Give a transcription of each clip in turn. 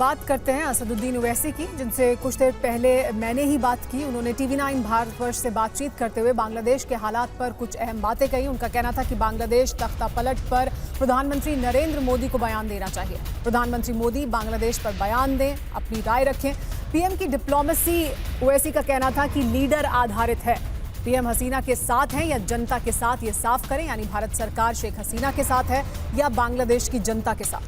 बात करते हैं असदुद्दीन ओवैसी की, जिनसे कुछ देर पहले मैंने ही बात की। उन्होंने TV9 भारतवर्ष से बातचीत करते हुए बांग्लादेश के हालात पर कुछ अहम बातें कही। उनका कहना था कि बांग्लादेश तख्तापलट पर प्रधानमंत्री नरेंद्र मोदी को बयान देना चाहिए। प्रधानमंत्री मोदी बांग्लादेश पर बयान दें, अपनी राय रखें। पीएम की डिप्लोमेसी, ओवैसी का कहना था कि लीडर आधारित है। पीएम हसीना के साथ हैं या जनता के साथ, ये साफ करें, यानी भारत सरकार शेख हसीना के साथ है या बांग्लादेश की जनता के साथ।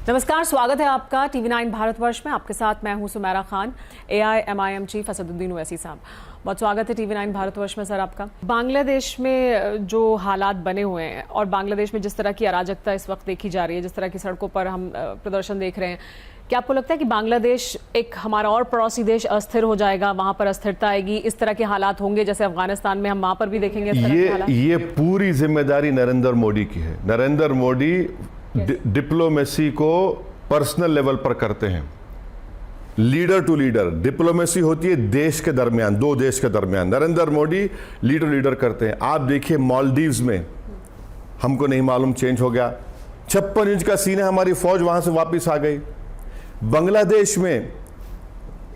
नमस्कार, स्वागत है आपका TV9 भारतवर्ष में। आपके साथ मैं हूं सुमेरा खान। AIMIM चीफ असदुद्दीन ओवैसी साहब, बहुत स्वागत है TV9 भारतवर्ष में सर आपका। बांग्लादेश में जो हालात बने हुए हैं और बांग्लादेश में जिस तरह की अराजकता इस वक्त देखी जा रही है, जिस तरह की सड़कों पर हम प्रदर्शन देख रहे हैं, क्या आपको लगता है कि बांग्लादेश एक हमारा और पड़ोसी देश अस्थिर हो जाएगा, वहां पर अस्थिरता आएगी, इस तरह के हालात होंगे जैसे अफगानिस्तान में, हम वहां पर भी देखेंगे इस तरह के हालात? ये पूरी जिम्मेदारी नरेंद्र मोदी की है। नरेंद्र मोदी डिप्लोमेसी को पर्सनल लेवल पर करते हैं, लीडर टू लीडर। डिप्लोमेसी होती है देश के दरमियान, दो देश के दरमियान। नरेंद्र मोदी लीडर करते हैं। आप देखिए मालदीव्स में, हमको नहीं मालूम चेंज हो गया, 56 इंच का सीन है, हमारी फौज वहां से वापस आ गई। बांग्लादेश में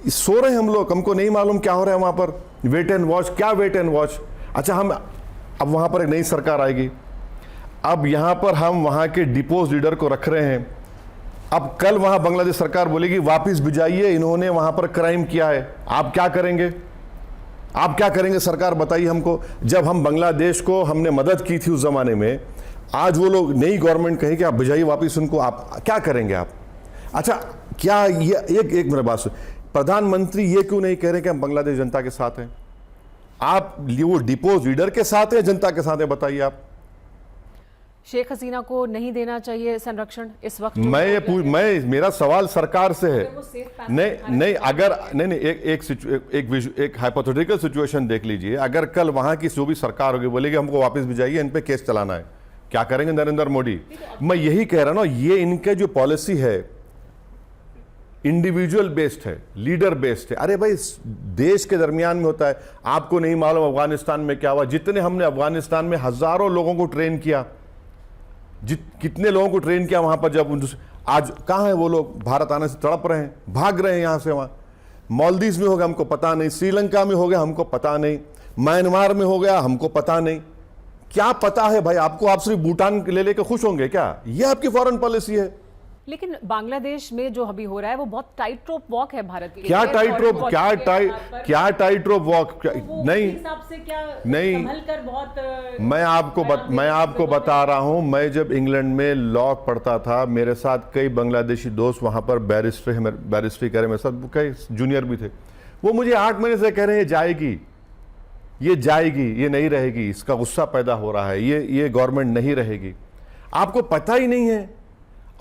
सो रहे हम लोग, हमको नहीं मालूम क्या हो रहा है वहां पर। वेट एंड वॉच, क्या वेट एंड वॉच? अच्छा, हम अब वहां पर एक नई सरकार आएगी, अब यहां पर हम वहां के डिपोज लीडर को रख रहे हैं। अब कल वहां बांग्लादेश सरकार बोलेगी वापस भिजाइए, इन्होंने वहां पर क्राइम किया है। आप क्या करेंगे? आप क्या करेंगे सरकार, बताइए हमको। जब हम बांग्लादेश को हमने मदद की थी उस जमाने में, आज वो लोग नई गवर्नमेंट कहे कि आप भिजाइए वापस उनको, आप क्या करेंगे आप? अच्छा, क्या ये एक मेरे बात सुन, प्रधानमंत्री ये क्यों नहीं कह रहे कि हम बांग्लादेश जनता के साथ हैं? आप वो डिपोज लीडर के साथ है, जनता के साथ है, बताइए आप। शेख हसीना को नहीं देना चाहिए संरक्षण इस वक्त? मैं मेरा सवाल सरकार से है। नहीं, अगर नहीं एक हाइपोथेटिकल सिचुएशन देख लीजिए। अगर कल वहां की जो भी सरकार होगी बोलेगी हमको वापस भिजाइए, इन पे केस चलाना है, क्या करेंगे नरेंद्र मोदी? मैं यही कह रहा हूं ना, ये इनके जो पॉलिसी है इंडिविजुअल बेस्ड है, लीडर बेस्ड है। अरे भाई, देश के दरमियान में होता है। आपको नहीं मालूम अफगानिस्तान में क्या हुआ? जितने हमने अफगानिस्तान में हजारों लोगों को ट्रेन किया, कितने लोगों को ट्रेन किया वहां पर, जब आज कहां है वो लोग? भारत आने से तड़प रहे हैं, भाग रहे हैं यहां से वहां। मालदीव में हो गया हमको पता नहीं, श्रीलंका में हो गया हमको पता नहीं, म्यांमार में हो गया हमको पता नहीं, क्या पता है भाई आपको? आप सिर्फ भूटान ले लेकर खुश होंगे क्या? ये आपकी फॉरेन पॉलिसी है। लेकिन बांग्लादेश में जो अभी हो रहा है वो बहुत टाइट रोप वॉक है भारत के लिए। क्या टाइट रोप वॉक? नहीं, मैं आपको बता रहा हूं, मैं जब इंग्लैंड में लॉ पढ़ता था, मेरे साथ कई बांग्लादेशी दोस्त वहां पर बैरिस्ट्री करे, मेरे साथ कई जूनियर भी थे। वो मुझे 8 महीने से कह रहे हैं ये जाएगी, ये नहीं रहेगी, इसका गुस्सा पैदा हो रहा है, ये गवर्नमेंट नहीं रहेगी। आपको पता ही नहीं है।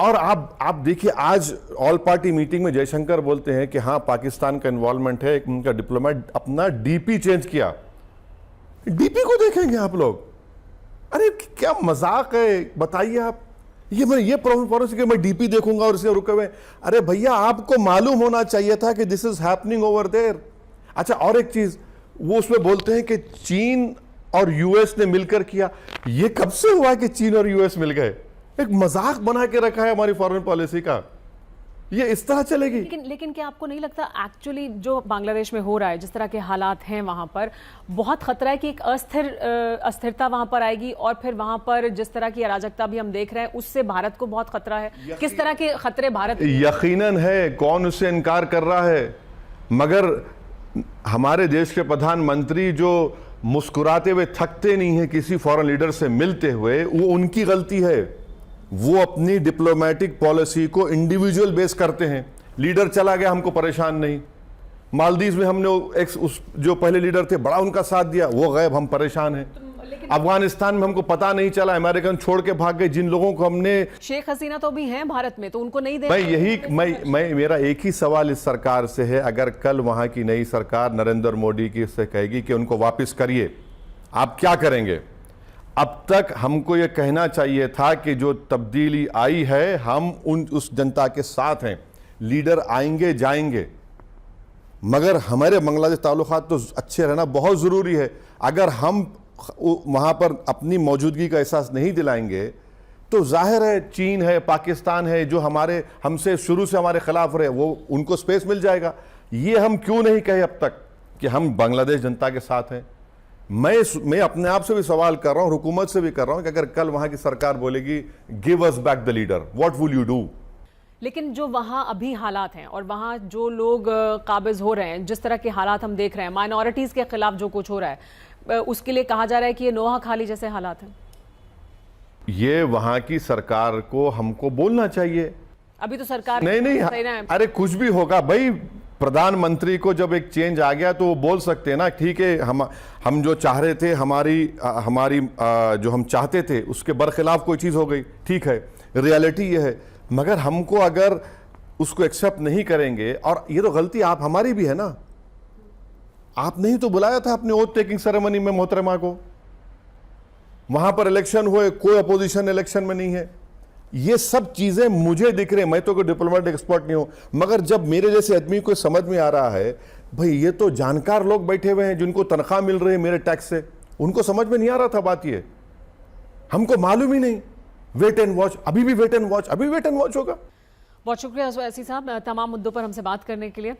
और आप देखिए, आज ऑल पार्टी मीटिंग में जयशंकर बोलते हैं कि हाँ पाकिस्तान का इन्वॉल्वमेंट है, उनका डिप्लोमेट अपना डीपी चेंज किया। डीपी को देखेंगे आप लोग? अरे क्या मजाक है, बताइए आप। ये पॉलिसी कि मैं डीपी देखूंगा और इसे रुके हुए। अरे भैया, आपको मालूम होना चाहिए था कि this is happening over there. अच्छा, और एक चीज, वो उसमें बोलते हैं कि चीन और यूएस ने मिलकर किया। ये कब से हुआ कि चीन और यूएस मिल गए? एक मजाक बना के रखा है हमारी फॉरेन पॉलिसी का। ये इस तरह चलेगी? लेकिन क्या आपको नहीं लगता एक्चुअली जो बांग्लादेश में हो रहा है, जिस तरह के हालात हैं वहां पर, बहुत खतरा है कि एक अस्थिरता वहां पर आएगी और फिर वहां पर जिस तरह की अराजकता भी हम देख रहे हैं उससे भारत को बहुत खतरा है? किस तरह के खतरे भारत? यकीनन है, कौन उससे इनकार कर रहा है? मगर हमारे देश के प्रधानमंत्री जो मुस्कुराते हुए थकते नहीं है किसी फॉरेन लीडर से मिलते हुए, वो उनकी गलती है। वो अपनी डिप्लोमेटिक पॉलिसी को इंडिविजुअल बेस करते हैं। लीडर चला गया, हमको परेशान नहीं। मालदीव में हमने उस जो पहले लीडर थे, बड़ा उनका साथ दिया, वो गायब, हम परेशान हैं। अफगानिस्तान में हमको पता नहीं चला, अमेरिकन छोड़ के भाग गए जिन लोगों को हमने। शेख हसीना तो भी हैं भारत में, तो उनको नहीं दे। मेरा एक ही सवाल इस सरकार से है, अगर कल वहां की नई सरकार नरेंद्र मोदी की से कहेगी कि उनको वापस करिए, आप क्या करेंगे? अब तक हमको यह कहना चाहिए था कि जो तब्दीली आई है, हम उस जनता के साथ हैं। लीडर आएंगे जाएंगे, मगर हमारे बांग्लादेश ताल्लुकात तो अच्छे रहना बहुत ज़रूरी है। अगर हम वहाँ पर अपनी मौजूदगी का एहसास नहीं दिलाएंगे तो जाहिर है चीन है, पाकिस्तान है, जो हमसे शुरू से हमारे खिलाफ रहे, वो उनको स्पेस मिल जाएगा। ये हम क्यों नहीं कहे अब तक कि हम बांग्लादेश जनता के साथ हैं? मैं अपने आप से भी सवाल कर रहा हूं, हुकूमत से भी कर रहा हूं कि अगर कल वहां की सरकार बोलेगी give us back the leader, what will you do? लेकिन जो वहाँ अभी हालात हैं और वहाँ जो लोग काबिज हो रहे हैं, जिस तरह के हालात हम देख रहे हैं, माइनॉरिटीज़ के खिलाफ जो कुछ हो रहा है, उसके लिए कहा जा रहा है कि ये नोहा खाली जैसे हालात हैं। ये वहां की सरकार को हमको बोलना चाहिए। अभी तो सरकार नहीं, अरे कुछ भी होगा भाई, प्रधानमंत्री को जब एक चेंज आ गया तो वो बोल सकते हैं ना, ठीक है, हम जो चाह रहे थे, हमारी जो हम चाहते थे उसके बरखिलाफ कोई चीज़ हो गई, ठीक है, रियलिटी ये है। मगर हमको अगर उसको एक्सेप्ट नहीं करेंगे, और ये तो गलती आप हमारी भी है ना, आपने ही तो बुलाया था अपने ओथ टेकिंग सेरेमनी में मोहतरमा को, वहां पर इलेक्शन हुए, कोई अपोजिशन इलेक्शन में नहीं है। ये सब चीजें मुझे दिख रही, मैं तो कोई डिप्लोमेटिक एक्सपर्ट नहीं हूं, मगर जब मेरे जैसे आदमी को समझ में आ रहा है, भाई ये तो जानकार लोग बैठे हुए हैं जिनको तनख्वाह मिल रही है मेरे टैक्स से, उनको समझ में नहीं आ रहा था बात, ये हमको मालूम ही नहीं। वेट एंड वॉच, अभी भी वेट एंड वॉच, अभी वेट एंड वॉच होगा। बहुत शुक्रिया ओवैसी साहब तमाम मुद्दों पर हमसे बात करने के लिए।